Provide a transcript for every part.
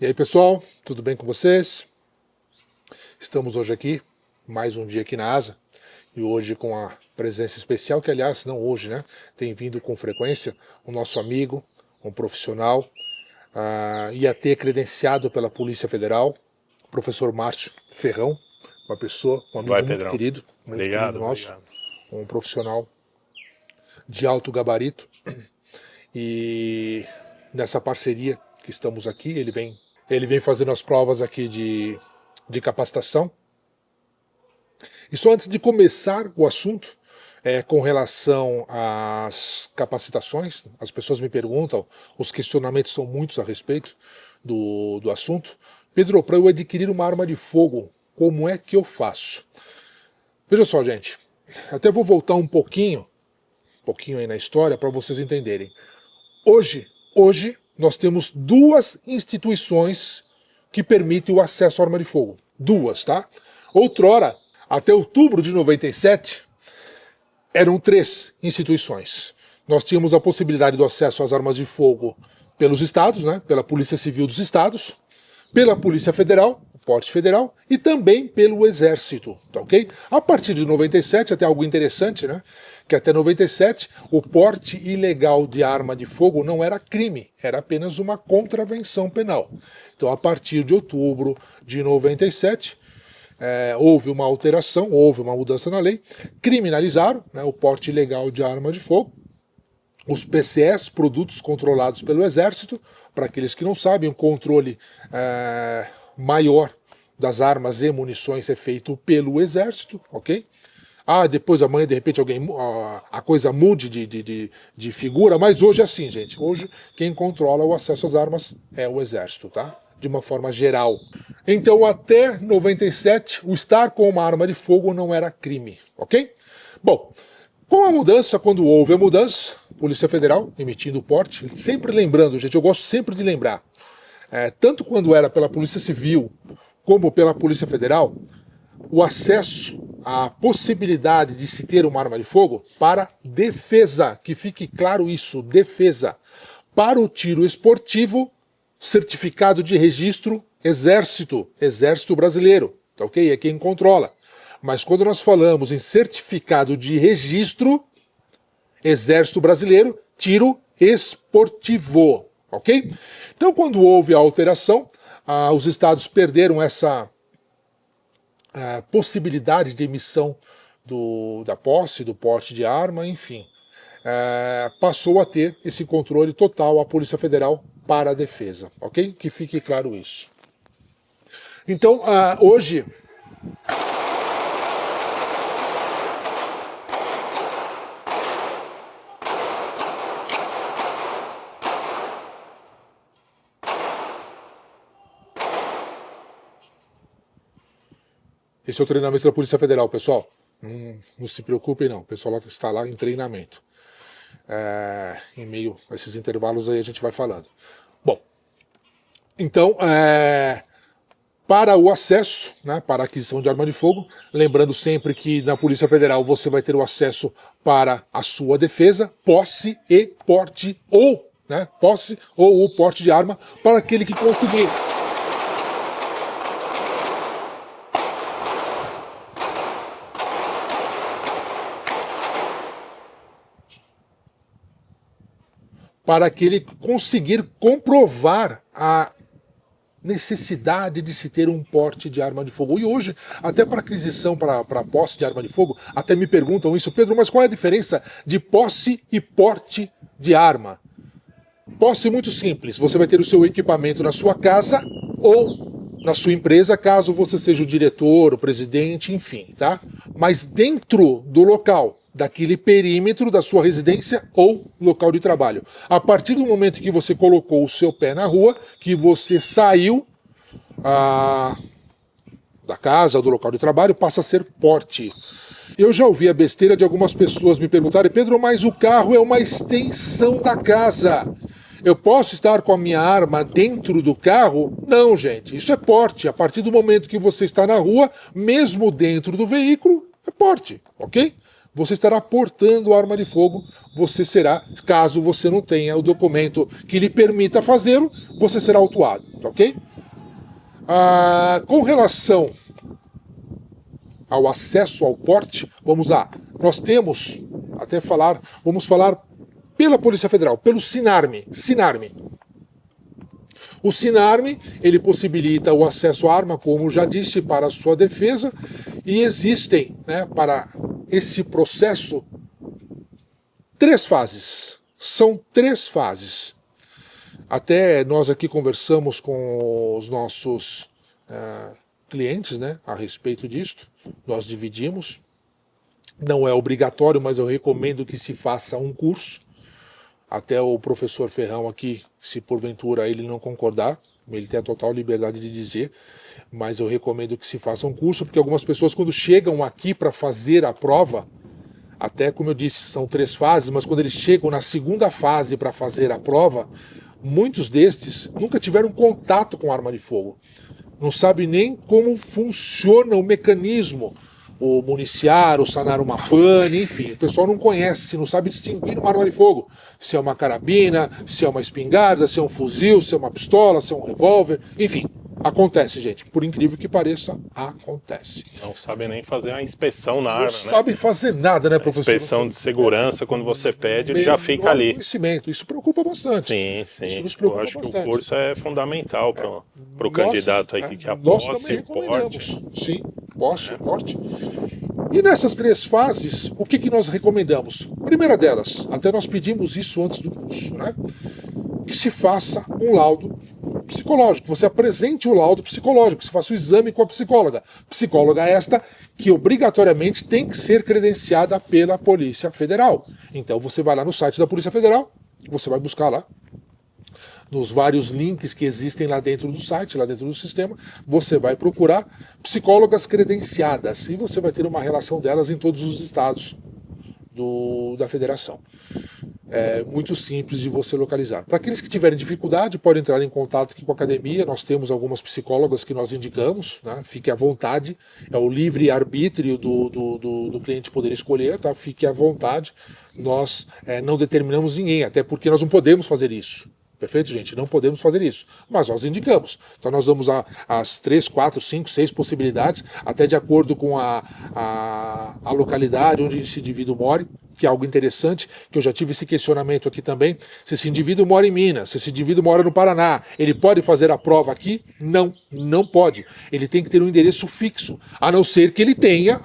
E aí, pessoal, tudo bem com vocês? Estamos hoje aqui, mais um dia aqui na ASA, e hoje com a presença especial, que aliás, não hoje, né? Tem vindo com frequência o nosso amigo, um profissional, IAT credenciado pela Polícia Federal, o professor Márcio Ferrão, uma pessoa, um amigo Vai, muito Pedrão. querido nosso, Obrigado. um profissional de alto gabarito, e nessa parceria que estamos aqui, ele vem fazendo as provas aqui de capacitação. E só antes de começar o assunto, com relação às capacitações, as pessoas me perguntam, os questionamentos são muitos a respeito do assunto. Pedro, para eu adquirir uma arma de fogo, como é que eu faço? Veja só, gente, até vou voltar um pouquinho aí na história para vocês entenderem. Hoje nós temos duas instituições que permitem o acesso à arma de fogo. Duas, tá? Outrora, até outubro de 97, eram 3 instituições. Nós tínhamos a possibilidade do acesso às armas de fogo pelos estados, né? Pela Polícia Civil dos Estados, pela Polícia Federal, o porte federal, e também pelo Exército, tá ok? A partir de 97, até algo interessante, né? Que até 97, o porte ilegal de arma de fogo não era crime, era apenas uma contravenção penal. Então, a partir de outubro de 97, houve uma alteração, houve uma mudança na lei, criminalizaram, né, o porte ilegal de arma de fogo, os PCS, produtos controlados pelo Exército. Para aqueles que não sabem, o controle maior das armas e munições é feito pelo Exército, ok? Depois amanhã, de repente, a coisa mude de figura, mas hoje é assim, gente. Hoje, quem controla o acesso às armas é o Exército, tá? De uma forma geral. Então, até 97, o estar com uma arma de fogo não era crime, ok? Bom, com a mudança, quando houve a mudança, Polícia Federal emitindo o porte, sempre lembrando, gente, eu gosto sempre de lembrar, tanto quando era pela Polícia Civil, como pela Polícia Federal, o acesso à possibilidade de se ter uma arma de fogo para defesa, que fique claro isso, defesa. Para o tiro esportivo, certificado de registro, Exército Brasileiro, tá ok? É quem controla. Mas quando nós falamos em certificado de registro, Exército Brasileiro, tiro esportivo, ok? Então, quando houve a alteração, os estados perderam essa possibilidade de emissão da posse, do porte de arma, enfim. Passou a ter esse controle total a Polícia Federal para a defesa, ok? Que fique claro isso. Então, hoje... Esse é o treinamento da Polícia Federal, pessoal. Não se preocupem, não. O pessoal está lá em treinamento. Em meio a esses intervalos aí a gente vai falando. Bom, então, para o acesso, né, para a aquisição de arma de fogo, lembrando sempre que na Polícia Federal você vai ter o acesso para a sua defesa, posse e porte, ou, né, posse ou o porte de arma para aquele que conseguir. Para aquele conseguir comprovar a necessidade de se ter um porte de arma de fogo. E hoje, até para aquisição, para posse de arma de fogo, até me perguntam isso, Pedro, mas qual é a diferença de posse e porte de arma? Posse é muito simples, você vai ter o seu equipamento na sua casa ou na sua empresa, caso você seja o diretor, o presidente, enfim, tá? Mas dentro do local, daquele perímetro da sua residência ou local de trabalho. A partir do momento que você colocou o seu pé na rua, que você saiu da casa ou do local de trabalho, passa a ser porte. Eu já ouvi a besteira de algumas pessoas me perguntarem, Pedro, mas o carro é uma extensão da casa. Eu posso estar com a minha arma dentro do carro? Não, gente, isso é porte. A partir do momento que você está na rua, mesmo dentro do veículo, é porte, ok? você estará portando arma de fogo, você será, caso você não tenha o documento que lhe permita fazê-lo, você será autuado, tá ok? Com relação ao acesso ao porte, vamos lá, nós temos, vamos falar pela Polícia Federal, pelo Sinarme. O Sinarme, ele possibilita o acesso à arma, como já disse, para a sua defesa, e existem, né, para esse processo, 3 fases. São 3 fases. Até nós aqui conversamos com os nossos clientes, né, a respeito disto. Nós dividimos. Não é obrigatório, mas eu recomendo que se faça um curso. Até o professor Ferrão aqui, se porventura ele não concordar, ele tem a total liberdade de dizer, mas eu recomendo que se faça um curso, porque algumas pessoas quando chegam aqui para fazer a prova, até como eu disse, são 3 fases, mas quando eles chegam na segunda fase para fazer a prova, muitos destes nunca tiveram contato com arma de fogo. Não sabem nem como funciona o mecanismo, o municiar, o sanar uma pane, enfim, o pessoal não conhece, não sabe distinguir uma arma de fogo. Se é uma carabina, se é uma espingarda, se é um fuzil, se é uma pistola, se é um revólver, enfim. Acontece, gente. Por incrível que pareça, acontece. Não sabem nem fazer a inspeção na arma, né? Não sabem fazer nada, né, professor? A inspeção de segurança, quando você pede, ele já fica ali. Conhecimento. Isso preocupa bastante. Sim, sim. Isso nos preocupa Eu acho bastante. que o curso é fundamental para o candidato aí que nós posse, também recomendamos. porte. Sim, posse, porte. E nessas 3 fases, o que nós recomendamos? Primeira delas, até nós pedimos isso antes do curso, né? Que se faça um laudo psicológico, você apresente o laudo psicológico, você faça o exame com a psicóloga. Psicóloga esta que obrigatoriamente tem que ser credenciada pela Polícia Federal. Então você vai lá no site da Polícia Federal, você vai buscar lá, nos vários links que existem lá dentro do site, lá dentro do sistema, você vai procurar psicólogas credenciadas e você vai ter uma relação delas em todos os estados da federação. É muito simples de você localizar. Para aqueles que tiverem dificuldade, podem entrar em contato aqui com a academia. Nós temos algumas psicólogas que nós indicamos, né? Fique à vontade. É o livre-arbítrio do cliente poder escolher, tá? Fique à vontade. Nós não determinamos ninguém, até porque nós não podemos fazer isso. Perfeito, gente? Não podemos fazer isso, mas nós indicamos. Então nós damos as 3, 4, 5, 6 possibilidades, até de acordo com a localidade onde esse indivíduo mora, que é algo interessante, que eu já tive esse questionamento aqui também. Se esse indivíduo mora em Minas, se esse indivíduo mora no Paraná, ele pode fazer a prova aqui? Não, não pode. Ele tem que ter um endereço fixo, a não ser que ele tenha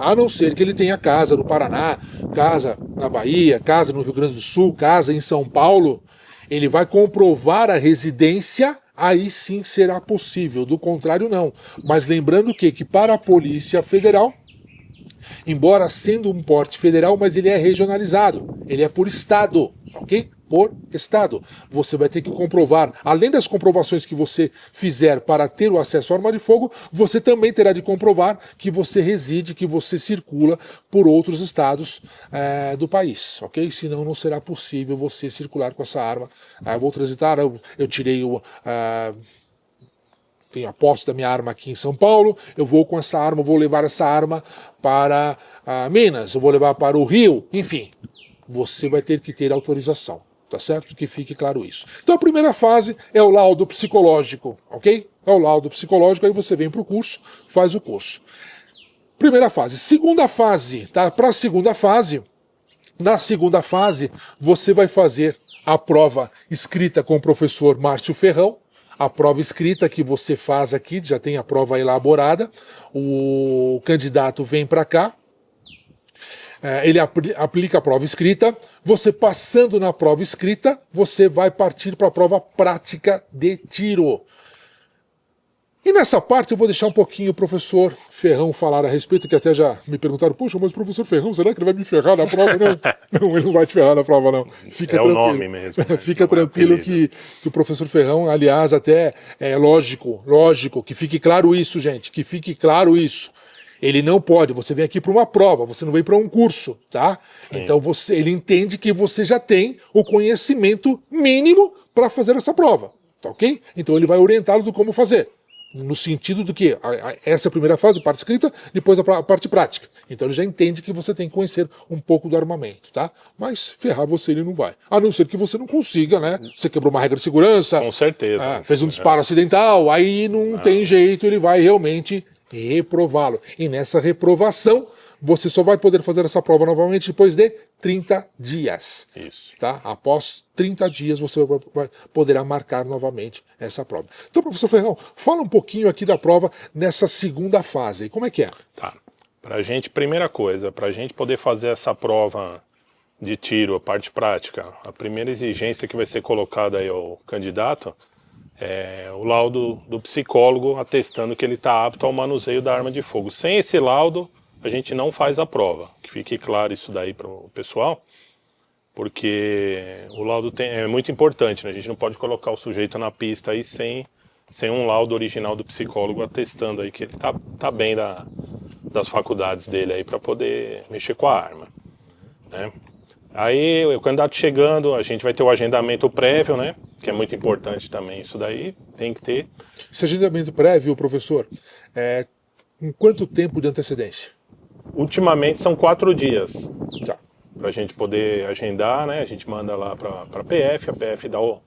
casa no Paraná, casa na Bahia, casa no Rio Grande do Sul, casa em São Paulo. Ele vai comprovar a residência, aí sim será possível, do contrário não. Mas lembrando que para a Polícia Federal, embora sendo um porte federal, mas ele é regionalizado, ele é por estado, ok? Por estado. Você vai ter que comprovar, além das comprovações que você fizer para ter o acesso à arma de fogo, você também terá de comprovar que você reside, que você circula por outros estados do país, ok? Senão não será possível você circular com essa arma. Vou transitar, eu tirei tenho a posse da minha arma aqui em São Paulo, eu vou com essa arma, vou levar essa arma para Minas, eu vou levar para o Rio, enfim, você vai ter que ter autorização. Tá certo? Que fique claro isso. Então a primeira fase é o laudo psicológico, ok? É o laudo psicológico, aí você vem para o curso, faz o curso. Primeira fase. Segunda fase, tá? Para a segunda fase, na segunda fase, você vai fazer a prova escrita com o professor Márcio Ferrão, a prova escrita que você faz aqui, já tem a prova elaborada, o candidato vem para cá, ele aplica a prova escrita, você passando na prova escrita, você vai partir para a prova prática de tiro. E nessa parte eu vou deixar um pouquinho o professor Ferrão falar a respeito, que até já me perguntaram, puxa, mas o professor Ferrão, será que ele vai me ferrar na prova? Não, não, ele não vai te ferrar na prova, não. Fica tranquilo. O nome mesmo. Né? Fica tranquilo que o professor Ferrão, aliás, até é lógico, que fique claro isso, gente, que fique claro isso. Ele não pode, você vem aqui para uma prova, você não vem para um curso, tá? Sim. Então ele entende que você já tem o conhecimento mínimo para fazer essa prova, tá ok? Então ele vai orientá-lo do como fazer. no sentido do que essa é a primeira fase, parte escrita, depois a parte prática. Então ele já entende que você tem que conhecer um pouco do armamento, tá? Mas ferrar você ele não vai. A não ser que você não consiga, né? Você quebrou uma regra de segurança. Com certeza. Fez um disparo acidental, aí não tem jeito, ele vai realmente reprová-lo. E nessa reprovação, você só vai poder fazer essa prova novamente depois de 30 dias. Isso. Tá? Após 30 dias você poderá marcar novamente essa prova. Então, professor Ferrão, fala um pouquinho aqui da prova nessa segunda fase. Como é que é? Tá. Pra gente, primeira coisa, pra gente poder fazer essa prova de tiro, a parte prática, a primeira exigência que vai ser colocada aí ao candidato é o laudo do psicólogo atestando que ele está apto ao manuseio da arma de fogo. Sem esse laudo, a gente não faz a prova. Que fique claro isso daí para o pessoal, porque o laudo é muito importante, né? A gente não pode colocar o sujeito na pista aí sem um laudo original do psicólogo atestando aí que ele tá bem das faculdades dele aí para poder mexer com a arma, né? Aí o candidato chegando, a gente vai ter o agendamento prévio, né? Que é muito importante também isso daí, tem que ter. Esse agendamento prévio, professor, com quanto tempo de antecedência? Ultimamente são 4 dias. Tá. Para a gente poder agendar, né? A gente manda lá para a PF dá o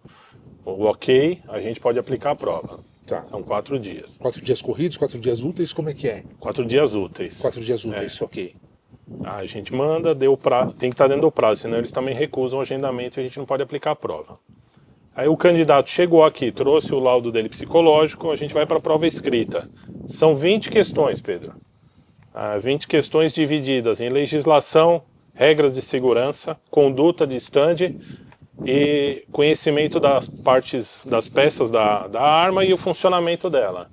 ok, a gente pode aplicar a prova. Tá. São 4 dias. 4 dias corridos, 4 dias úteis, como é que é? 4 dias úteis. 4 dias úteis, ok. A gente manda, tem que estar dentro do prazo, senão eles também recusam o agendamento e a gente não pode aplicar a prova. Aí o candidato chegou aqui, trouxe o laudo dele psicológico, a gente vai para a prova escrita. São 20 questões, Pedro. 20 questões divididas em legislação, regras de segurança, conduta de stand e conhecimento das partes, das peças da arma e o funcionamento dela.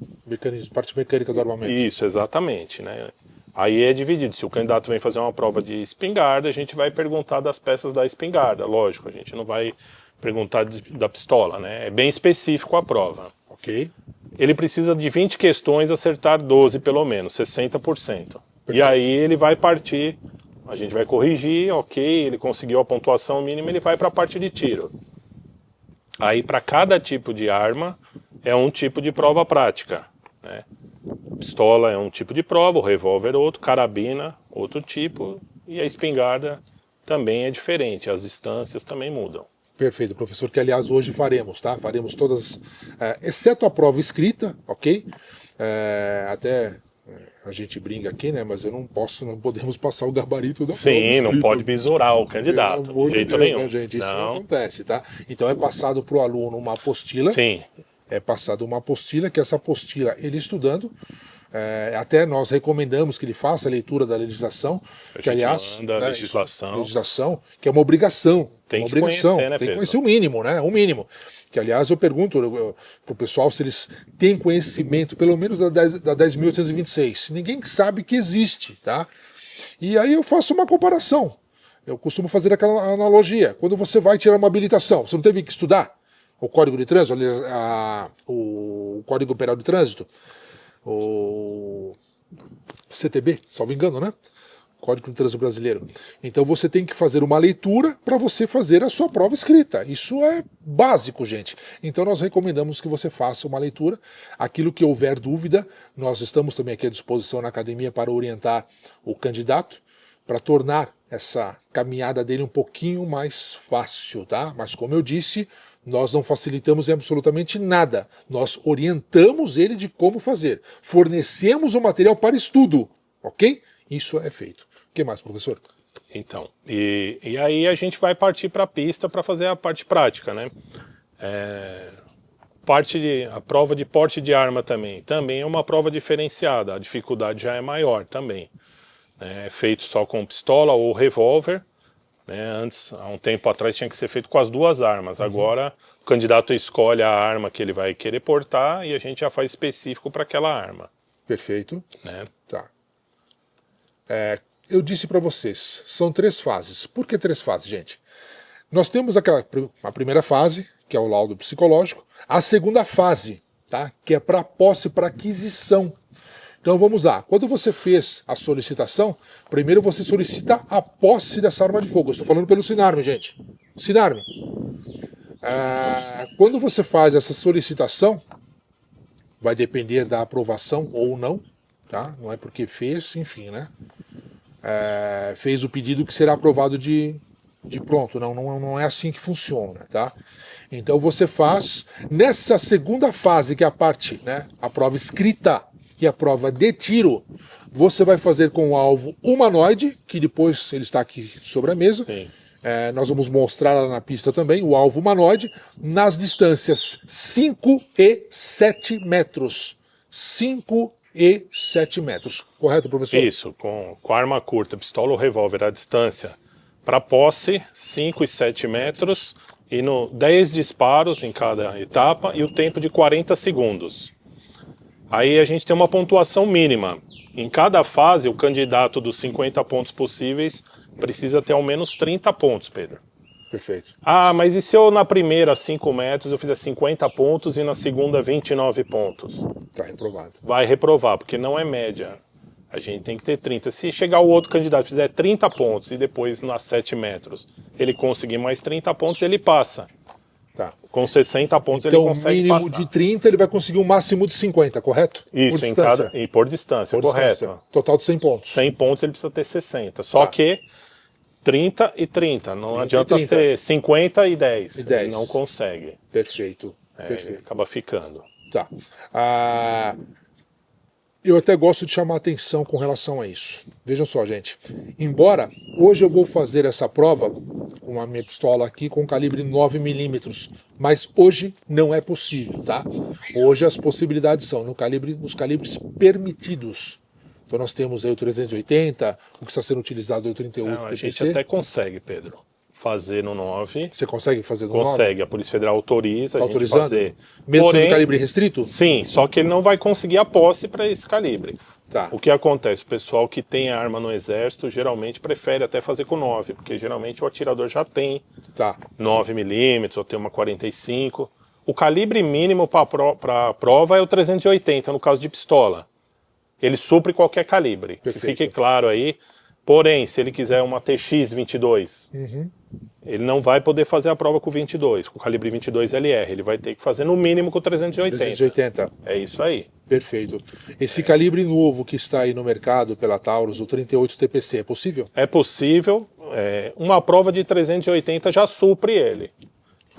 Parte mecânica do armamento. Isso, exatamente, né? Aí é dividido. Se o candidato vem fazer uma prova de espingarda, a gente vai perguntar das peças da espingarda. Lógico, a gente não vai perguntar da pistola, né? É bem específico a prova. Ok. Ele precisa de 20 questões, acertar 12 pelo menos, 60%. Perfeito. E aí ele vai partir, a gente vai corrigir, ok, ele conseguiu a pontuação mínima, ele vai para a parte de tiro. Aí para cada tipo de arma é um tipo de prova prática, né? Pistola é um tipo de prova, o revólver outro, carabina outro tipo e a espingarda também é diferente, as distâncias também mudam. Perfeito, professor, que aliás hoje faremos, tá? Faremos todas, exceto a prova escrita, ok? Até a gente brinca aqui, né? Mas não podemos passar o gabarito da prova Sim, escrita. Não pode bisurar o candidato, de jeito nenhum. Né, gente? Isso não acontece, tá? Então é passado para o aluno uma apostila. Sim. É passado uma apostila, que essa apostila, ele estudando, até nós recomendamos que ele faça a leitura da legislação, que aliás, manda a legislação, que é uma obrigação. Tem uma que obrigação, conhecer, né, tem que Pedro? conhecer o mínimo, né? O mínimo. Que aliás eu pergunto pro pessoal se eles têm conhecimento, pelo menos da 10.826. Ninguém sabe que existe, tá? E aí eu faço uma comparação. Eu costumo fazer aquela analogia. Quando você vai tirar uma habilitação, você não teve que estudar o Código de Trânsito, o Código Penal de Trânsito, o CTB, salvo engano, né? Código de Trânsito Brasileiro. Então você tem que fazer uma leitura para você fazer a sua prova escrita. Isso é básico, gente. Então nós recomendamos que você faça uma leitura. Aquilo que houver dúvida, nós estamos também aqui à disposição na academia para orientar o candidato, para tornar essa caminhada dele um pouquinho mais fácil, tá? Mas como eu disse, nós não facilitamos em absolutamente nada. Nós orientamos ele de como fazer. Fornecemos o material para estudo, ok? Isso é feito. O que mais, professor? Então, e aí a gente vai partir para a pista para fazer a parte prática, né? A prova de porte de arma também é uma prova diferenciada, a dificuldade já é maior também. É feito só com pistola ou revólver, né? Antes, há um tempo atrás, tinha que ser feito com as duas armas. Agora, o candidato escolhe a arma que ele vai querer portar e a gente já faz específico para aquela arma. Perfeito. Né? Tá. Eu disse para vocês, são 3 fases. Por que 3 fases, gente? Nós temos a primeira fase, que é o laudo psicológico, a segunda fase, tá? Que é para posse, para aquisição. Então vamos lá, quando você fez a solicitação, primeiro você solicita a posse dessa arma de fogo. Eu estou falando pelo Sinarme, gente. Sinarme. Quando você faz essa solicitação, vai depender da aprovação ou não, tá? Não é porque fez, enfim, né? Fez o pedido que será aprovado de pronto, não é assim que funciona, tá? Então você faz, nessa segunda fase, que é a parte, né, a prova escrita e a prova de tiro, você vai fazer com o alvo humanoide, que depois ele está aqui sobre a mesa. Sim. Nós vamos mostrar lá na pista também, o alvo humanoide, nas distâncias 5 e 7 metros. 5 e 7 metros. Correto, professor? Isso, com arma curta, pistola ou revólver à distância para posse, 5 e 7 metros, e 10 disparos em cada etapa e o tempo de 40 segundos. Aí a gente tem uma pontuação mínima. Em cada fase, o candidato dos 50 pontos possíveis precisa ter ao menos 30 pontos, Pedro. Perfeito. Ah, mas e se eu na primeira 5 metros eu fizer 50 pontos e na segunda 29 pontos? Está reprovado. Vai reprovar, porque não é média. A gente tem que ter 30. Se chegar o outro candidato e fizer 30 pontos e depois nas 7 metros ele conseguir mais 30 pontos, ele passa. Tá. Com 60 pontos Então, ele consegue mínimo passar. de 30, ele vai conseguir um máximo de 50, correto? Isso, por distância, Por correto. distância. Total de 100 pontos. 100 pontos ele precisa ter 60. Só Tá. que 30 e 30. Não 30 adianta e 30. ser 50 e 10. E 10. Ele não consegue. Perfeito. Ele Perfeito. acaba ficando. Tá. Eu até gosto de chamar atenção com relação a isso. Vejam só, gente. Embora hoje eu vou fazer essa prova com a minha pistola aqui com calibre 9mm, mas hoje não é possível, tá? Hoje as possibilidades são nos calibres permitidos. Então nós temos aí o 380, o que está sendo utilizado é o 38 Não, a TPC. gente até consegue, Pedro, fazer no 9. Você consegue fazer no 9? Consegue, a Polícia Federal autoriza Tá a gente autorizando? fazer. Mesmo Porém, no calibre restrito? sim, só que ele não vai conseguir a posse para esse calibre. Tá. O que acontece? O pessoal que tem arma no exército geralmente prefere até fazer com 9, porque geralmente o atirador já tem Tá. 9mm ou tem uma 45. O calibre mínimo para a prova é o 380, no caso de pistola. Ele supre qualquer calibre, que Perfeito. fique claro aí. Porém, se ele quiser uma TX-22, ele não vai poder fazer a prova com 22, com o calibre 22 LR. Ele vai ter que fazer no mínimo com 380. 380. É isso aí. Perfeito. Esse calibre novo que está aí no mercado pela Taurus, o 38 TPC, é possível? É possível. Uma prova de 380 já supre ele.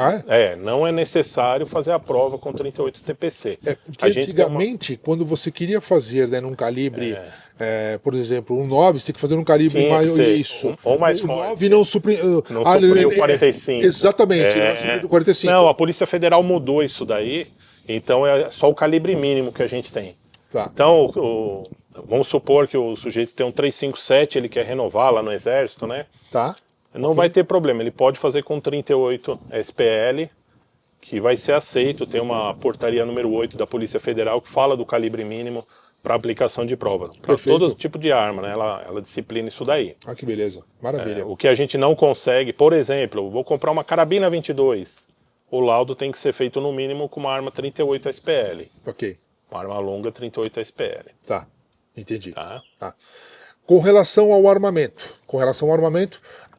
Ah, é? Não é necessário fazer a prova com 38 TPC. Porque antigamente, quando você queria fazer, né, num calibre, por exemplo, um 9, você tem que fazer num calibre Tinha que maior. ser Isso. ou mais o forte. 9 não supre. Não supriu o 45. Exatamente, não supre o 45. Não, a Polícia Federal mudou isso daí, então é só o calibre mínimo que a gente tem. Tá. Então, vamos supor que o sujeito tem um 357, ele quer renovar lá no Exército, né? Tá. Não vai ter problema, ele pode fazer com 38 SPL, que vai ser aceito. Tem uma portaria número 8 da Polícia Federal que fala do calibre mínimo para aplicação de prova. Para todo tipo de arma, né? Ela disciplina isso daí. Ah, que beleza. Maravilha. O que a gente não consegue, por exemplo, eu vou comprar uma carabina 22. O laudo tem que ser feito no mínimo com uma arma 38 SPL. Ok. Uma arma longa 38 SPL. Tá. Entendi. Tá? Tá. Com relação ao armamento,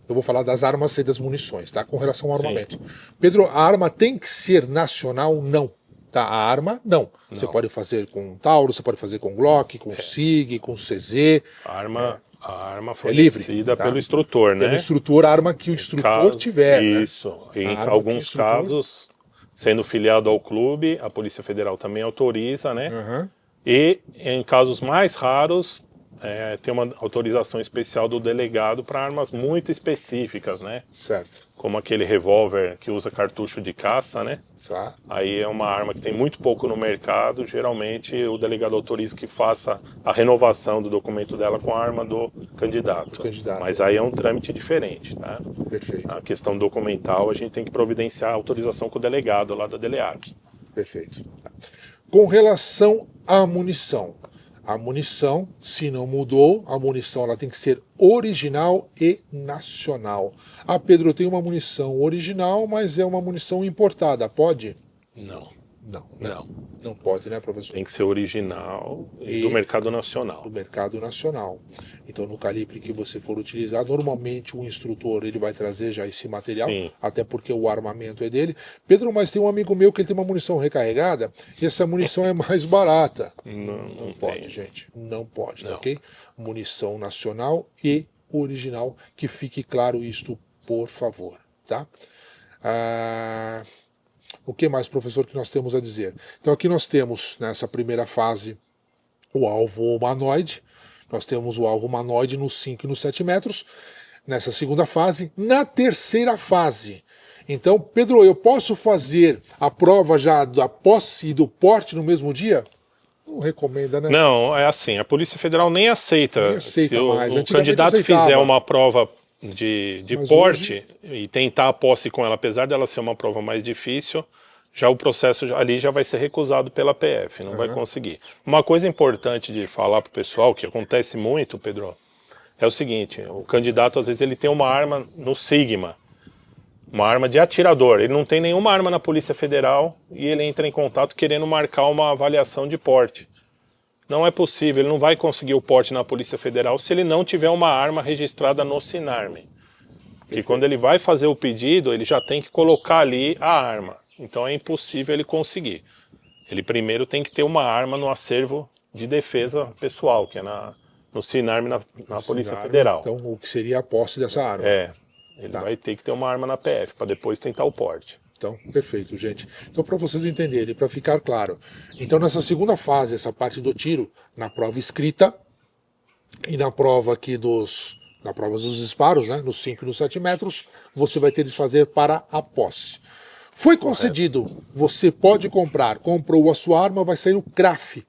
eu vou falar das armas e das munições, tá? Com relação ao armamento. Pedro, a arma tem que ser nacional? Não. Tá? A arma, não. Você pode fazer com Taurus, você pode fazer com Glock, com SIG, com CZ. A arma foi livre, fornecida tá? pelo instrutor, né? Pelo instrutor, a arma que o instrutor tiver. Isso. Né? Em alguns casos, sendo filiado ao clube, a Polícia Federal também autoriza, né? Uhum. E em casos mais raros, tem uma autorização especial do delegado para armas muito específicas, né? Certo. Como aquele revólver que usa cartucho de caça, né? Tá. Aí é uma arma que tem muito pouco no mercado. Geralmente o delegado autoriza que faça a renovação do documento dela com a arma do candidato. Mas aí é um trâmite diferente, tá? Perfeito. A questão documental a gente tem que providenciar a autorização com o delegado lá da DELEAC. Perfeito. Com relação à munição. A munição, se não mudou, a munição ela tem que ser original e nacional. Ah, Pedro, eu tenho uma munição original, mas é uma munição importada. Pode? Não. Não pode, né, professor? Tem que ser original e do mercado nacional. Do mercado nacional. Então, no calibre que você for utilizar, normalmente o instrutor ele vai trazer já esse material, Sim. até porque o armamento é dele. Pedro, mas tem um amigo meu que ele tem uma munição recarregada e essa munição é mais barata. Não pode, gente. Não pode, tá ok? Munição nacional e original, que fique claro isto, por favor, tá? O que mais, professor, que nós temos a dizer? Então aqui nós temos, nessa primeira fase, o alvo humanoide. Nós temos o alvo humanoide nos 5 e nos 7 metros. Nessa segunda fase, na terceira fase. Então, Pedro, eu posso fazer a prova já da posse e do porte no mesmo dia? Não recomenda, né? Não, é assim, a Polícia Federal nem aceita, se mais. o candidato aceitava. fizer uma prova de porte e tentar a posse com ela, apesar dela ser uma prova mais difícil, já o processo ali já vai ser recusado pela PF, não vai conseguir. Uma coisa importante de falar para o pessoal, que acontece muito, Pedro, é o seguinte: o candidato às vezes ele tem uma arma no Sigma, uma arma de atirador, ele não tem nenhuma arma na Polícia Federal e ele entra em contato querendo marcar uma avaliação de porte. Não é possível, ele não vai conseguir o porte na Polícia Federal se ele não tiver uma arma registrada no Sinarme. E quando ele vai fazer o pedido, ele já tem que colocar ali a arma. Então é impossível ele conseguir. Ele primeiro tem que ter uma arma no acervo de defesa pessoal, que é no Sinarme, na Polícia Federal. Então, o que seria a posse dessa arma? Ele vai ter que ter uma arma na PF, para depois tentar o porte. Então, perfeito, gente. Então, para vocês entenderem, para ficar claro. Então, nessa segunda fase, essa parte do tiro, na prova escrita e na prova aqui na prova dos disparos, né, nos 5 e nos 7 metros, você vai ter de fazer para a posse. Foi concedido, você pode comprar, comprou a sua arma, vai sair o CRAF,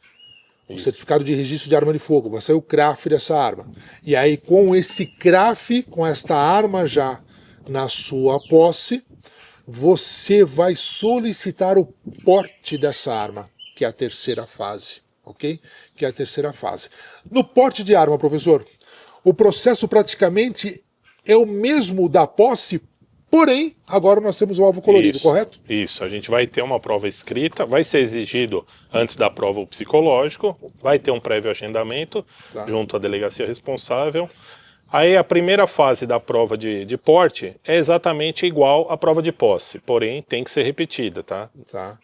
o certificado de registro de arma de fogo, vai sair o CRAF dessa arma. E aí, com esse CRAF, com esta arma já na sua posse, você vai solicitar o porte dessa arma, que é a terceira fase, ok? Que é a terceira fase. No porte de arma, professor, o processo praticamente é o mesmo da posse, porém, agora nós temos o alvo colorido, correto? Isso, a gente vai ter uma prova escrita, vai ser exigido antes da prova o psicológico, vai ter um prévio agendamento junto à delegacia responsável. Aí a primeira fase da prova de porte é exatamente igual à prova de posse, porém tem que ser repetida, tá?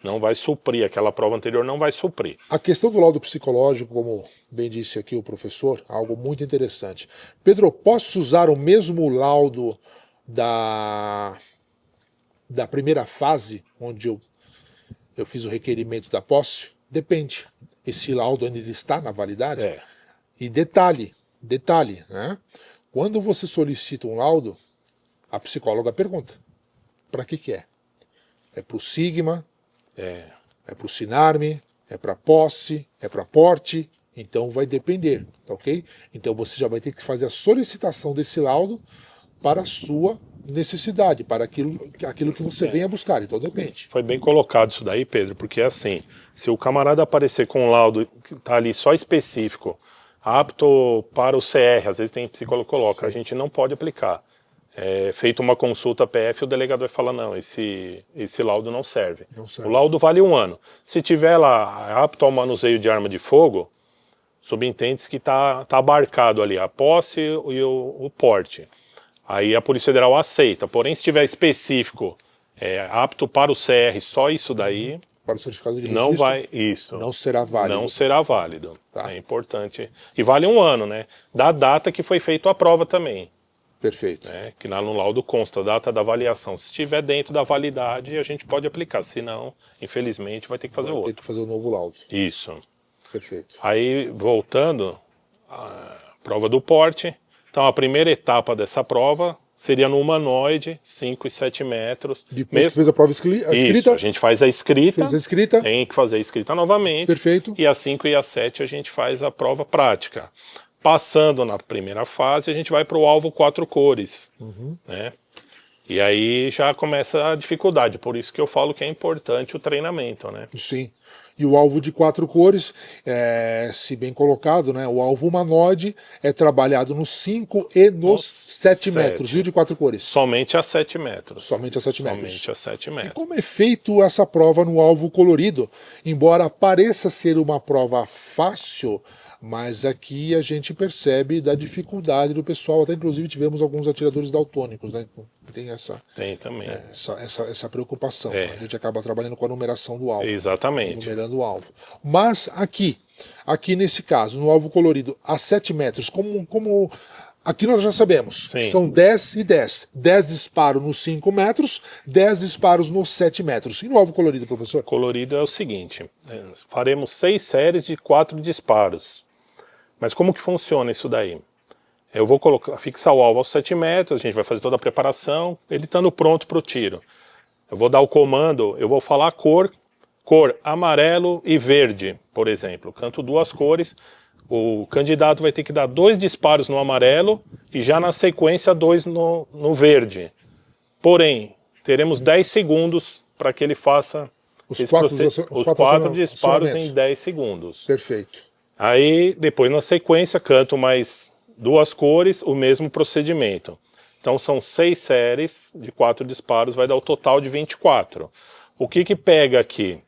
Não vai suprir, aquela prova anterior não vai suprir. A questão do laudo psicológico, como bem disse aqui o professor, algo muito interessante. Pedro, posso usar o mesmo laudo da primeira fase, onde eu fiz o requerimento da posse? Depende. Esse laudo ainda está na validade? E detalhe, né? Quando você solicita um laudo, a psicóloga pergunta: para que é? É para o Sigma? É para o Sinarme? É para posse? É para porte? Então vai depender, tá ok? Então você já vai ter que fazer a solicitação desse laudo para a sua necessidade, para aquilo que você venha buscar, então depende. Foi bem colocado isso daí, Pedro, porque assim, se o camarada aparecer com um laudo que está ali só específico, apto para o CR, às vezes tem psicólogo que coloca, a gente não pode aplicar. É feita uma consulta PF, o delegado vai falar: não, esse laudo não serve. O laudo vale 1 ano. Se tiver lá apto ao manuseio de arma de fogo, subentende-se que está abarcado ali a posse e o porte. Aí a Polícia Federal aceita, porém se tiver específico, apto para o CR, só isso daí, para o certificado de registro, não será válido. Não será válido, é importante. E vale 1 ano, né? Da data que foi feita a prova também. Perfeito. Que lá no laudo consta a data da avaliação. Se estiver dentro da validade, a gente pode aplicar. Se não, infelizmente, vai ter que fazer outro. Vai ter que fazer o novo laudo. Isso. Perfeito. Aí, voltando, a prova do porte. Então, a primeira etapa dessa prova seria no humanoide, 5 e 7 metros. Depois que fez a prova escrita? Isso, a gente faz a escrita. Fez a escrita. Tem que fazer a escrita novamente. Perfeito. E a 5 e a 7 a gente faz a prova prática. Passando na primeira fase, a gente vai para o alvo 4 cores. Né? E aí já começa a dificuldade, por isso que eu falo que é importante o treinamento, né? Sim. E o alvo de 4 cores, se bem colocado, né? O alvo humanoide é trabalhado nos 5 e nos 7 metros, e o de 4 cores? Somente a 7 metros. Somente a 7 metros. Somente a 7 metros. E como é feito essa prova no alvo colorido? Embora pareça ser uma prova fácil, mas aqui a gente percebe da dificuldade do pessoal, até inclusive tivemos alguns atiradores daltônicos, né? Tem Tem também. essa preocupação. É. A gente acaba trabalhando com a numeração do alvo. Exatamente. Numerando o alvo. Mas aqui nesse caso, no alvo colorido, a 7 metros, como aqui nós já sabemos, Sim. são 10 e 10. 10 disparos nos 5 metros, 10 disparos nos 7 metros. E no alvo colorido, professor? Colorido é o seguinte, faremos 6 séries de 4 disparos. Mas como que funciona isso daí? Eu vou fixar o alvo aos 7 metros, a gente vai fazer toda a preparação, ele estando pronto para o tiro. Eu vou dar o comando, eu vou falar a cor amarelo e verde, por exemplo. Canto 2 cores, o candidato vai ter que dar 2 disparos no amarelo e já na sequência 2 no verde. Porém, teremos 10 segundos para que ele faça os 4 disparos em 10 segundos. Perfeito. Aí, depois na sequência, canto mais 2 cores, o mesmo procedimento. Então são 6 séries de 4 disparos, vai dar o total de 24. O que pega aqui?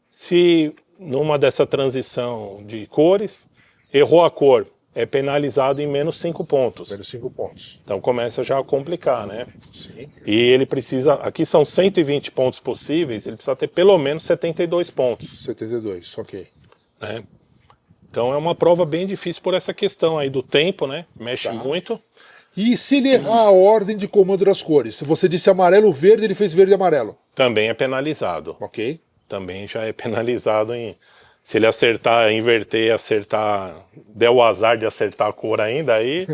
Se numa dessa transição de cores, errou a cor, é penalizado em menos 5 pontos. Menos 5 pontos. Então começa já a complicar, né? Sim. E ele precisa, aqui são 120 pontos possíveis, ele precisa ter pelo menos 72 pontos. 72, ok. Né? Então é uma prova bem difícil por essa questão aí do tempo, né? Mexe muito. E se ele errar a ordem de comando das cores? Se você disse amarelo, verde, ele fez verde e amarelo. Também é penalizado. Ok. Também já é penalizado se ele acertar, inverter, acertar, der o azar de acertar a cor ainda, aí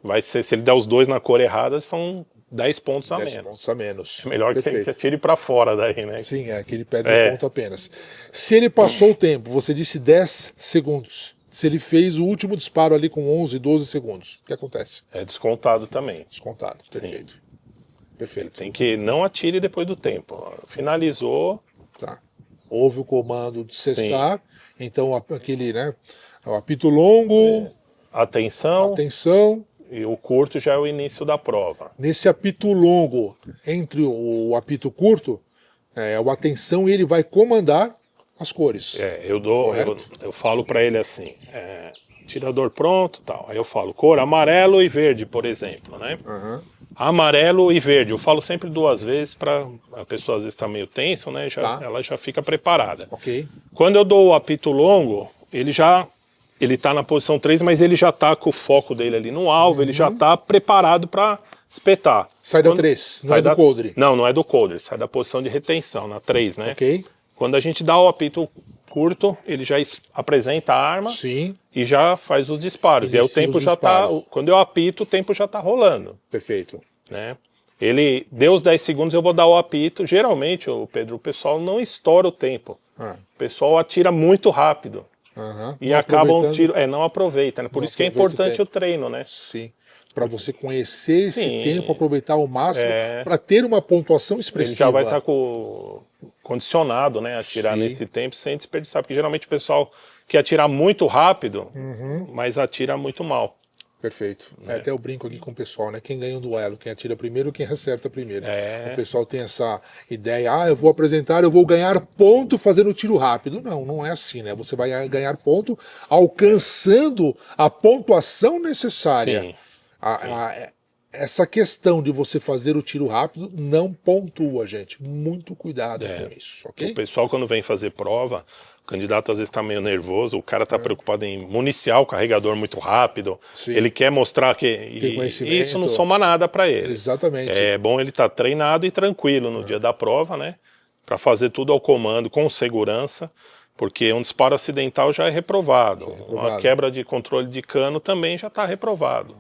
vai ser, se ele der os 2 na cor errada, são 10 pontos a 10 menos. pontos a menos. É melhor que atire para fora daí, né? Sim, que ele perde um ponto apenas. Se ele passou o tempo, você disse 10 segundos. Se ele fez o último disparo ali com 11, 12 segundos, o que acontece? É descontado também. Descontado, perfeito. Sim. Perfeito. Tem que não atire depois do tempo. Finalizou. Tá. Houve o comando de cessar, então aquele, né, o apito longo, atenção, e o curto já é o início da prova. Nesse apito longo, entre o apito curto, o atenção, ele vai comandar as cores. Eu falo para ele assim, tirador pronto, tal. Aí eu falo cor amarelo e verde, por exemplo, né? Uhum. Amarelo e verde. Eu falo sempre 2 vezes para a pessoa às vezes está meio tenso, né? Ela já fica preparada. Ok. Quando eu dou o apito longo, ele está na posição 3, mas ele já está com o foco dele ali no alvo, ele já está preparado para espetar. Sai da 3, não é do coldre. Não é do coldre, sai da posição de retenção, na 3, né? Ok. Quando a gente dá o apito curto, ele já apresenta a arma. Sim. E já faz os disparos. E aí o tempo já está. Quando eu apito, o tempo já está rolando. Perfeito. Né? Ele deu os 10 segundos, eu vou dar o apito. Geralmente, Pedro, o pessoal não estoura o tempo. O pessoal atira muito rápido. E não acabam o tiro. Não aproveita. Né? Por isso que é importante o treino, né? Sim. Para você conhecer esse tempo, aproveitar ao máximo, para ter uma pontuação expressiva. Ele já vai estar condicionado, né, a atirar nesse tempo sem desperdiçar, porque geralmente o pessoal quer atirar muito rápido, mas atira muito mal. Perfeito. Até eu brinco aqui com o pessoal, né? Quem ganha um duelo, quem atira primeiro, quem acerta primeiro. O pessoal tem essa ideia, eu vou apresentar, eu vou ganhar ponto fazendo tiro rápido. Não, não é assim, né? Você vai ganhar ponto alcançando a pontuação necessária. Sim. Essa questão de você fazer o tiro rápido não pontua, gente. Muito cuidado com isso, ok? O pessoal, quando vem fazer prova, o candidato às vezes está meio nervoso, o cara está preocupado em municiar o carregador muito rápido, ele quer mostrar que e isso não soma nada para ele. Exatamente. É bom ele estar treinado e tranquilo no dia da prova, né? Para fazer tudo ao comando, com segurança, porque um disparo acidental já é reprovado. Uma quebra de controle de cano também já está reprovado.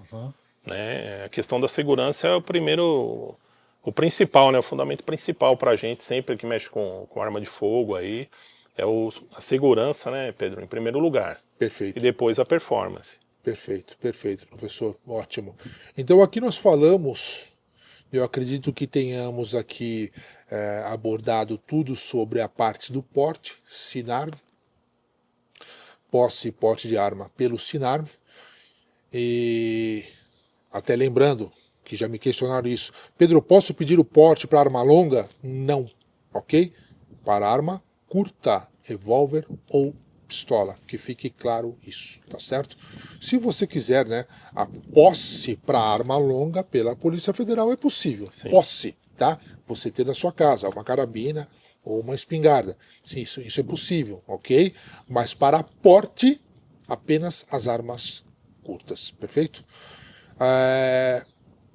Né? A questão da segurança é o principal, né? O fundamento principal para a gente, sempre que mexe com arma de fogo aí, é a segurança, né, Pedro, em primeiro lugar. Perfeito. E depois a performance. Perfeito, perfeito, professor, ótimo. Então aqui nós falamos eu acredito que tenhamos aqui abordado tudo sobre a parte do porte, SINARM, posse e porte de arma pelo SINARM, e até lembrando que já me questionaram isso, Pedro, posso pedir o porte para arma longa? Não, ok? Para arma curta, revólver ou pistola, que fique claro isso, tá certo? Se você quiser, né, a posse para arma longa pela Polícia Federal é possível, Sim. Posse, tá? Você ter na sua casa uma carabina ou uma espingarda, sim, isso é possível, ok? Mas para porte, apenas as armas curtas, perfeito?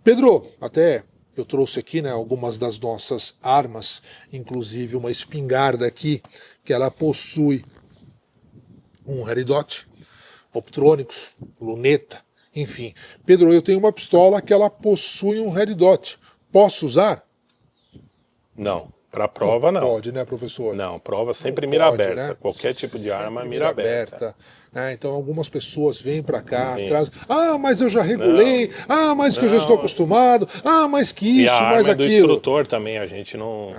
Pedro, até eu trouxe aqui, né, algumas das nossas armas, inclusive uma espingarda aqui, que ela possui um Haridot, optrônicos, luneta, enfim. Pedro, eu tenho uma pistola que ela possui um Haridot. Posso usar? Não, para prova não. Pode, né, professor? Não, prova sempre Não mira pode, aberta. né? Qualquer tipo de arma, Sempre mira aberta. Né? Então algumas pessoas vêm para cá, Sim. trazem, mas eu já regulei, mas que eu já estou acostumado, mas que E a isso, arma mais é do aquilo. instrutor também, a gente não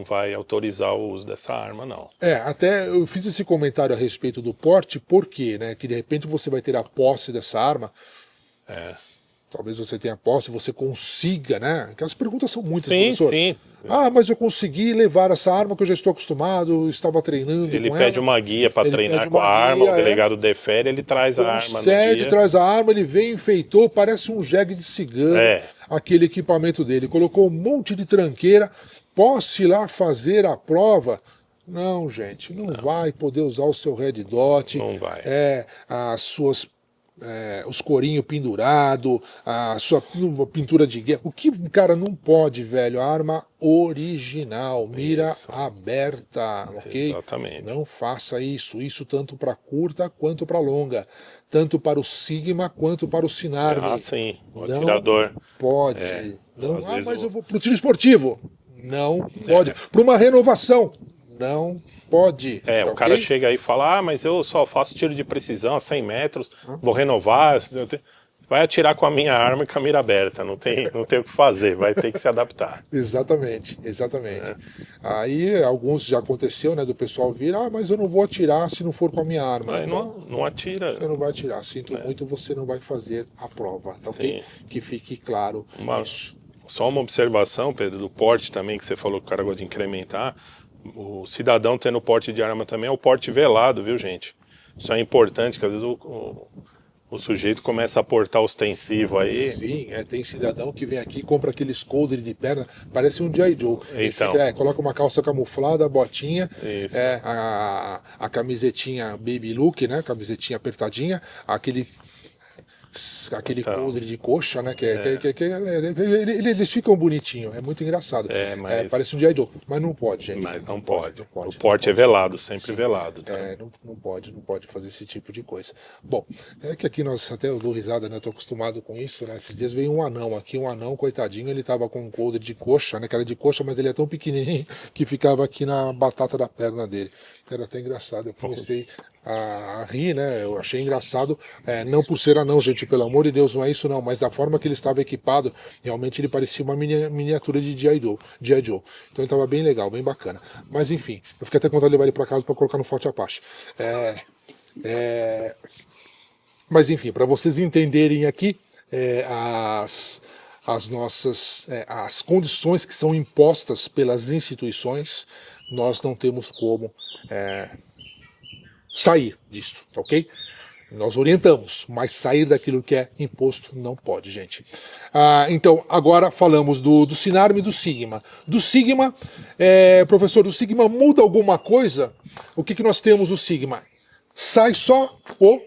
vai autorizar o uso dessa arma, não. Até eu fiz esse comentário a respeito do porte, porque, né, que de repente você vai ter a posse dessa arma, talvez você tenha posse, você consiga, né? Aquelas perguntas são muitas, professor. Sim. Mas eu consegui levar essa arma que eu já estou acostumado, estava treinando Ele com pede ela. uma guia para treinar pede com a uma arma, guia, o delegado defere, ele traz a arma no Concede, dia. traz a arma, ele vem, enfeitou, parece um jegue de cigano, aquele equipamento dele. Colocou um monte de tranqueira, posso ir lá fazer a prova? Não, gente, não vai poder usar o seu Red Dot. Não vai. As suas os corinhos pendurados, a sua pintura de guerra. O que o cara não pode, velho? A arma original, mira aberta, ok? Exatamente. Não faça isso. Isso tanto para curta quanto para longa. Tanto para o Sigma quanto para o Sinarme. Sim. O não atirador. pode. Não, às mas vezes eu vou pro tiro esportivo. Não pode. Para uma renovação. Não pode. O ok? cara chega aí e fala, mas eu só faço tiro de precisão a 100 metros, vou renovar, vai atirar com a minha arma e com a mira aberta, não tem o que fazer, vai ter que se adaptar. Exatamente. Aí alguns já aconteceu, né, do pessoal vir, mas eu não vou atirar se não for com a minha arma. Então, não atira. Você não vai atirar, sinto muito, você não vai fazer a prova, tá ok? Que fique claro isso. Só uma observação, Pedro, do porte também, que você falou que o cara gosta de incrementar. O cidadão tendo porte de arma também é o porte velado, viu, gente? Isso é importante, que às vezes o sujeito começa a portar ostensivo aí. Sim, tem cidadão que vem aqui e compra aqueles coldre de perna, parece um G.I. Joe. Então. Ele coloca uma calça camuflada, botinha, Isso. A camisetinha baby look, né? Camisetinha apertadinha, aquele coldre de coxa, né? Eles ficam bonitinhos, é muito engraçado. Parece um G.I. Joe, mas não pode, gente. Mas não pode. O porte é velado, sempre velado. Tá? Não pode fazer esse tipo de coisa. Bom, que aqui nós até eu dou risada, né? Tô acostumado com isso, né? Esses dias veio um anão aqui, coitadinho, ele tava com um coldre de coxa, né? Que era de coxa, mas ele é tão pequenininho que ficava aqui na batata da perna dele. Era até engraçado, eu comecei a rir, né? Eu achei engraçado, não por ser anão, gente, pelo amor de Deus, não é isso não, mas da forma que ele estava equipado, realmente ele parecia uma miniatura de G.I. Joe. Então ele estava bem legal, bem bacana. Mas enfim, eu fiquei até com vontade de levar ele para casa para colocar no Forte Apache. Mas enfim, para vocês entenderem aqui as nossas as condições que são impostas pelas instituições, nós não temos como sair disto, ok? Nós orientamos, mas sair daquilo que é imposto não pode, gente. Então, agora falamos do Sinarme e do Sigma. Do Sigma, professor, do Sigma muda alguma coisa? O que nós temos no Sigma? Sai só o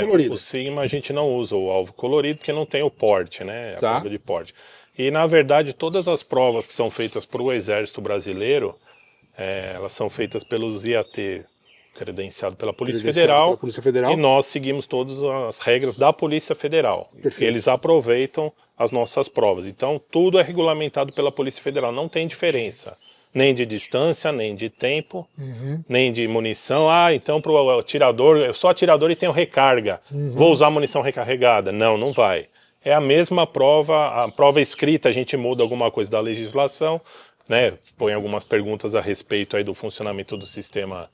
colorido. O Sigma a gente não usa o alvo colorido porque não tem o porte, né? A prova de porte. E, na verdade, todas as provas que são feitas para o Exército Brasileiro, elas são feitas pelos IAT, credenciado pela Polícia Federal, e nós seguimos todas as regras da Polícia Federal. Perfeito. Eles aproveitam as nossas provas. Então, tudo é regulamentado pela Polícia Federal, não tem diferença. Nem de distância, nem de tempo, nem de munição. Então para o atirador, eu sou atirador e tenho recarga. Vou usar munição recarregada. Não vai. é a mesma prova, a prova escrita a gente muda alguma coisa da legislação, né? Põe algumas perguntas a respeito aí do funcionamento do sistema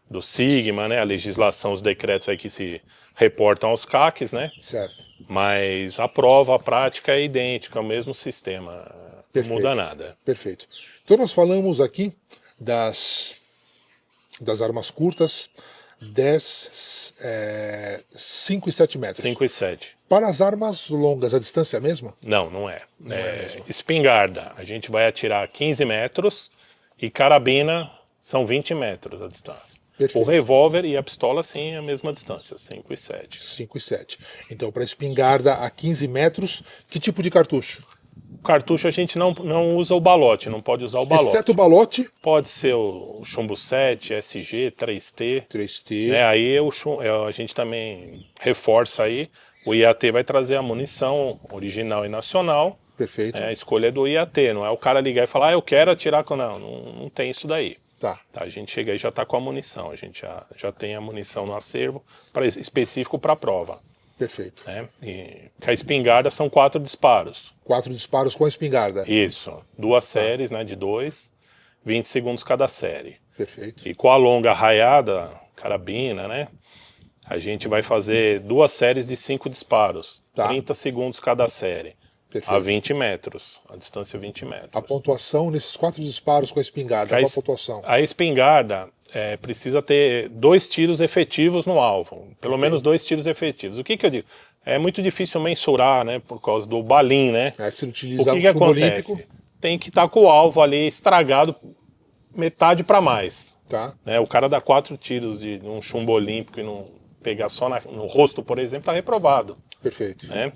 do Sigma, né? A legislação, os decretos aí que se reportam aos CACs, né? Certo. Mas a prova, a prática é idêntica, é o mesmo sistema, não muda nada. Perfeito. Então nós falamos aqui das armas curtas, 10, 5 e 7 metros. 5 e 7. Para as armas longas, a distância é a mesma? Não, não é. Não é mesmo. Espingarda, a gente vai atirar 15 metros e carabina são 20 metros a distância. Perfeito. O revólver e a pistola, sim, é a mesma distância, 5 e 7. 5 e 7. Então, para espingarda a 15 metros, que tipo de cartucho? O cartucho a gente não usa o balote, não pode usar o balote. Exceto o balote? Pode ser o chumbo 7, SG, 3T. 3T. Né? Aí a gente também reforça aí. O IAT vai trazer a munição original e nacional. Perfeito. A escolha é do IAT, não é o cara ligar e falar, eu quero atirar com... Não tem isso daí. Tá. A gente chega aí e já está com a munição, a gente já tem a munição no acervo específico para a prova. Perfeito. Né? E a espingarda são 4 disparos. 4 disparos com a espingarda. Isso, 2 séries, né, de 2, 20 segundos cada série. Perfeito. E com a longa raiada, carabina, né, a gente vai fazer 2 séries de 5 disparos, 30 segundos cada série. Perfeito. A 20 metros, a distância 20 metros. A pontuação nesses 4 disparos com a espingarda, qual a pontuação? A espingarda precisa ter 2 tiros efetivos no alvo, pelo menos 2 tiros efetivos. O que eu digo? É muito difícil mensurar, né, por causa do balim, né? É que você utiliza o que acontece? Olímpico. Tem que estar com o alvo ali estragado metade para mais. Tá. Né? O cara dá 4 tiros de um chumbo olímpico e não pegar só no rosto, por exemplo, está reprovado. Perfeito. Né?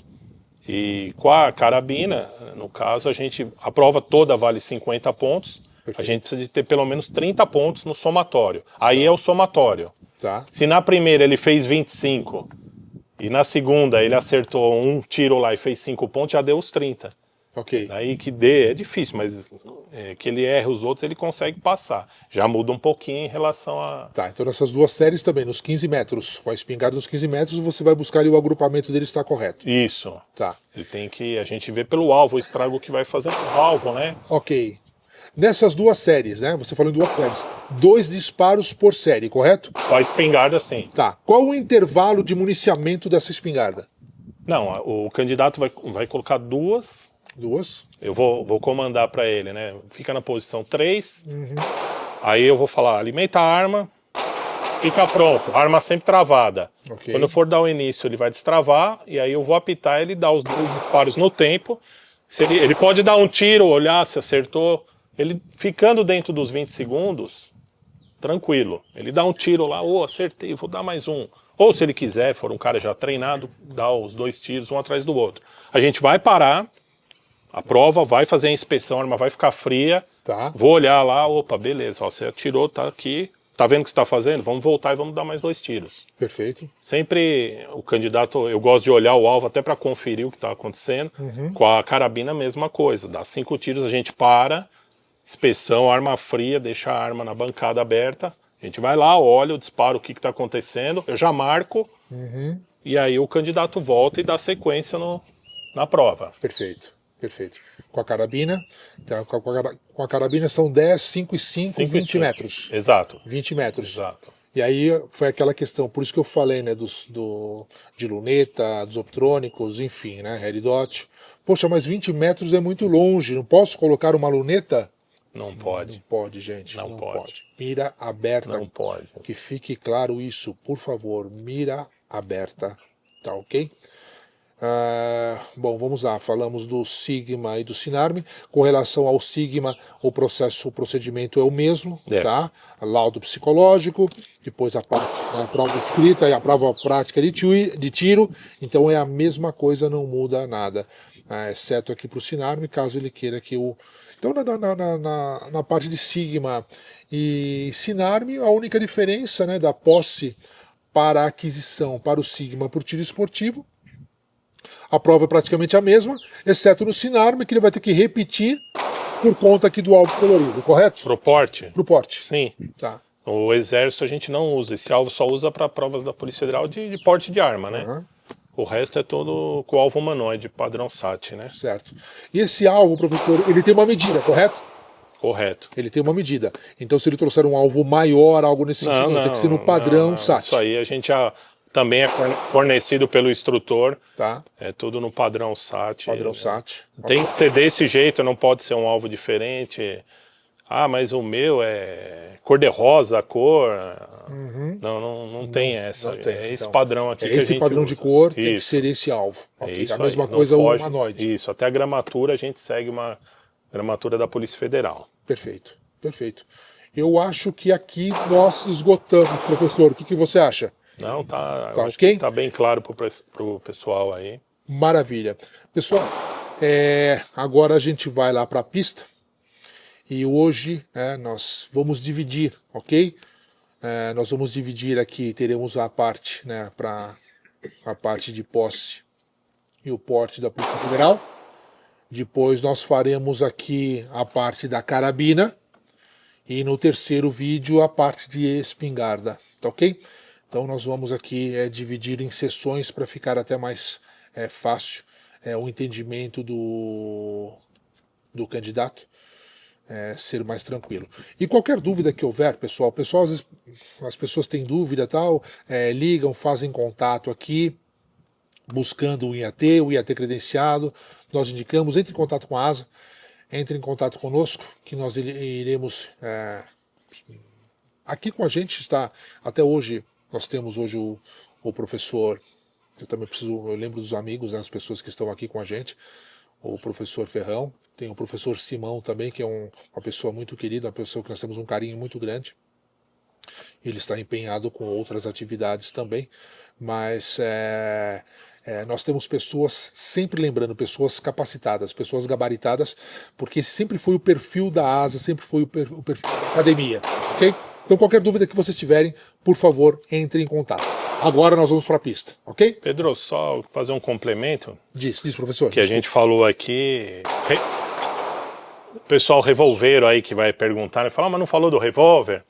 E com a carabina, no caso, a prova toda vale 50 pontos. Perfeito. A gente precisa de ter pelo menos 30 pontos no somatório. Aí é o somatório. Tá. Se na primeira ele fez 25 e na segunda ele acertou um tiro lá e fez 5 pontos, já deu os 30. Ok. Aí que dê, é difícil, mas que ele erre os outros, ele consegue passar. Já muda um pouquinho em relação a... Tá, então nessas 2 séries também, nos 15 metros, com a espingarda nos 15 metros, você vai buscar ali o agrupamento dele está correto. Isso. Tá. Ele tem que... A gente vê pelo alvo o estrago que vai fazer no alvo, né? Ok. Nessas 2 séries, né? Você falou em 2 séries. 2 disparos por série, correto? Com a espingarda, sim. Tá. Qual o intervalo de municiamento dessa espingarda? Não, o candidato vai colocar 2... 2. Eu vou comandar para ele, né? Fica na posição 3. Aí eu vou falar, alimenta a arma, fica pronto. A arma sempre travada. Okay. Quando eu for dar o início, ele vai destravar, e aí eu vou apitar ele, dar os 2 disparos no tempo. Se ele pode dar um tiro, olhar se acertou. Ele ficando dentro dos 20 segundos, tranquilo. Ele dá um tiro lá, acertei, vou dar mais um. Ou se ele quiser, for um cara já treinado, dá os 2 tiros um atrás do outro. A gente vai parar. A prova vai fazer a inspeção, a arma vai ficar fria. Tá. Vou olhar lá, opa, beleza, você atirou, tá aqui. Tá vendo o que você está fazendo? Vamos voltar e vamos dar mais 2 tiros. Perfeito. Sempre o candidato, eu gosto de olhar o alvo até para conferir o que está acontecendo. Com a carabina, a mesma coisa. Dá 5 tiros, a gente para, inspeção, arma fria, deixa a arma na bancada aberta. A gente vai lá, olha, dispara o que está acontecendo, eu já marco. E aí o candidato volta e dá sequência na prova. Perfeito. Perfeito. Com a carabina, então, com a carabina são 10, 5 e 5, 20 metros. Exato. 20 metros. Exato. E aí foi aquela questão, por isso que eu falei, né, de luneta, dos optrônicos, enfim, né, Red Dot. Poxa, mas 20 metros é muito longe, não posso colocar uma luneta? Não pode. Não pode, gente, não pode. pode. Mira aberta. Não pode. Que fique claro isso, por favor, mira aberta, tá ok? Bom, vamos lá, falamos do Sigma e do Sinarme. Com relação ao Sigma, o procedimento é o mesmo, tá? Laudo psicológico, depois a prova escrita e a prova prática de tiro, então é a mesma coisa, não muda nada, exceto aqui para o Sinarme, caso ele queira que o... Então na parte de Sigma e Sinarme, a única diferença, né, da posse para a aquisição para o Sigma por tiro esportivo, a prova é praticamente a mesma, exceto no Sinarme, que ele vai ter que repetir por conta aqui do alvo colorido, correto? Pro porte? Pro porte. Sim. Tá. O exército a gente não usa, esse alvo só usa para provas da Polícia Federal de porte de arma, né? O resto é todo com alvo humanoide, padrão SAT, né? Certo. E esse alvo, professor, ele tem uma medida, correto? Correto. Ele tem uma medida. Então, se ele trouxer um alvo maior, algo nesse sentido, não, tem que ser no padrão SAT. Isso aí a gente já também é fornecido pelo instrutor. Tá. É tudo no padrão SAT. Padrão SAT. Tem que ser desse jeito, não pode ser um alvo diferente. Ah, mas o meu é cor-de-rosa, a cor. Uhum. Não tem essa. Não tem. É esse Então, padrão aqui que a gente esse padrão usa. de cor Isso. tem que ser esse alvo. Okay. Isso A mesma aí, coisa o foge. humanoide. Isso, até a gramatura a gente segue uma gramatura da Polícia Federal. Perfeito, perfeito. Eu acho que aqui nós esgotamos, professor. O que você acha? Não, tá, Tá acho ok? que tá bem claro pro pessoal aí. Maravilha. Pessoal, agora a gente vai lá para a pista e hoje nós vamos dividir, ok? Nós vamos dividir aqui, teremos a parte, para a parte de posse e o porte da Polícia Federal. Depois nós faremos aqui a parte da carabina e no terceiro vídeo a parte de espingarda, tá ok? Então nós vamos aqui dividir em sessões para ficar até mais fácil o entendimento do candidato, ser mais tranquilo. E qualquer dúvida que houver, pessoal, às vezes as pessoas têm dúvida, tal, ligam, fazem contato aqui, buscando o IAT credenciado, nós indicamos, entre em contato com a ASA, entre em contato conosco, que nós iremos, aqui com a gente está, até hoje, nós temos hoje o professor, eu lembro dos amigos, as pessoas que estão aqui com a gente, o professor Ferrão, tem o professor Simão também, que é uma pessoa muito querida, uma pessoa que nós temos um carinho muito grande. Ele está empenhado com outras atividades também, mas nós temos pessoas, sempre lembrando, pessoas capacitadas, pessoas gabaritadas, porque esse sempre foi o perfil da ASA, sempre foi o perfil da academia, ok? Então qualquer dúvida que vocês tiverem, por favor, entre em contato. Agora nós vamos para a pista, ok? Pedro, só fazer um complemento. Diz, professor. Que a gente falou aqui. O pessoal revolveiro aí que vai perguntar, falar, mas não falou do revólver?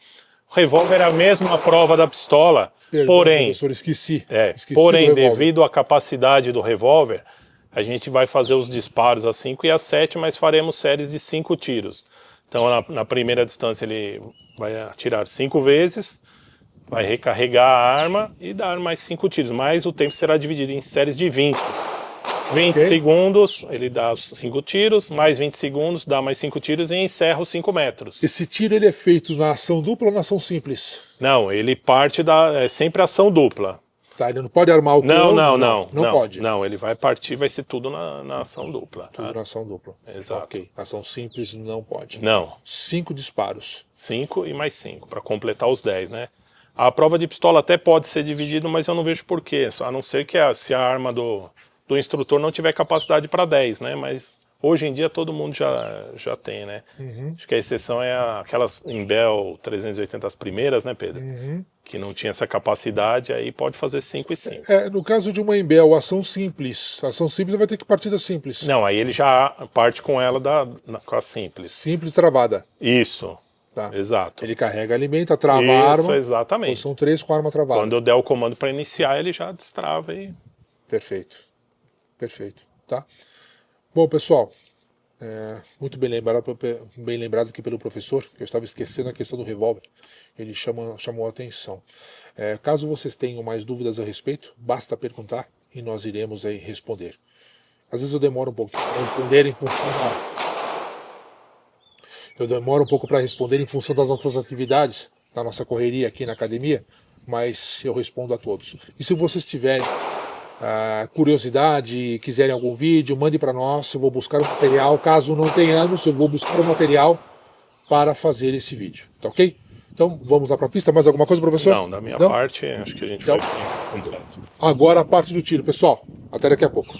O revólver é a mesma prova da pistola. Perdão, porém, professor, esqueci porém, devido à capacidade do revólver, a gente vai fazer os disparos a 5 e a 7, mas faremos séries de 5 tiros. Então, na primeira distância, ele vai atirar 5 vezes, vai recarregar a arma e dar mais 5 tiros. Mas o tempo será dividido em séries de 20. 20 segundos, ele dá os 5 tiros, mais 20 segundos, dá mais 5 tiros e encerra os 5 metros. Esse tiro ele é feito na ação dupla ou na ação simples? Não, ele parte é sempre ação dupla. Tá, ele não pode armar o cano? Não pode. Não, ele vai partir, vai ser tudo na ação dupla. Tudo na ação dupla. Exato. Ok, ação simples não pode. Não. 5 disparos. 5 e mais 5, para completar os 10, né? A prova de pistola até pode ser dividida, mas eu não vejo porquê, a não ser que se a arma do instrutor não tiver capacidade para 10, né? Mas hoje em dia todo mundo já tem, né? Uhum. Acho que a exceção é aquelas Imbel 380 as primeiras, né, Pedro? Uhum. Que não tinha essa capacidade, aí pode fazer 5 e 5. No caso de uma Imbel, ação simples vai ter que partir da simples. Não, aí ele já parte com ela com a simples. Simples travada. Isso. Tá. Exato. Ele carrega, alimenta, trava a arma. Exatamente. São 3 com a arma travada. Quando eu der o comando para iniciar, ele já destrava e... Perfeito. Perfeito. Tá? Bom, pessoal, muito bem lembrado aqui pelo professor, que eu estava esquecendo a questão do revólver. Ele chamou a atenção. Caso vocês tenham mais dúvidas a respeito, basta perguntar e nós iremos aí responder. Às vezes eu demoro um pouco para responder em função das nossas atividades, da nossa correria aqui na academia, mas eu respondo a todos. E se vocês tiverem curiosidade, quiserem algum vídeo, mande para nós, eu vou buscar o material. Caso não tenhamos, eu vou buscar o material para fazer esse vídeo, tá ok? Então vamos lá para a pista. Mais alguma coisa, professor? Não, da minha parte, acho que a gente foi completo. Agora a parte do tiro, pessoal. Até daqui a pouco.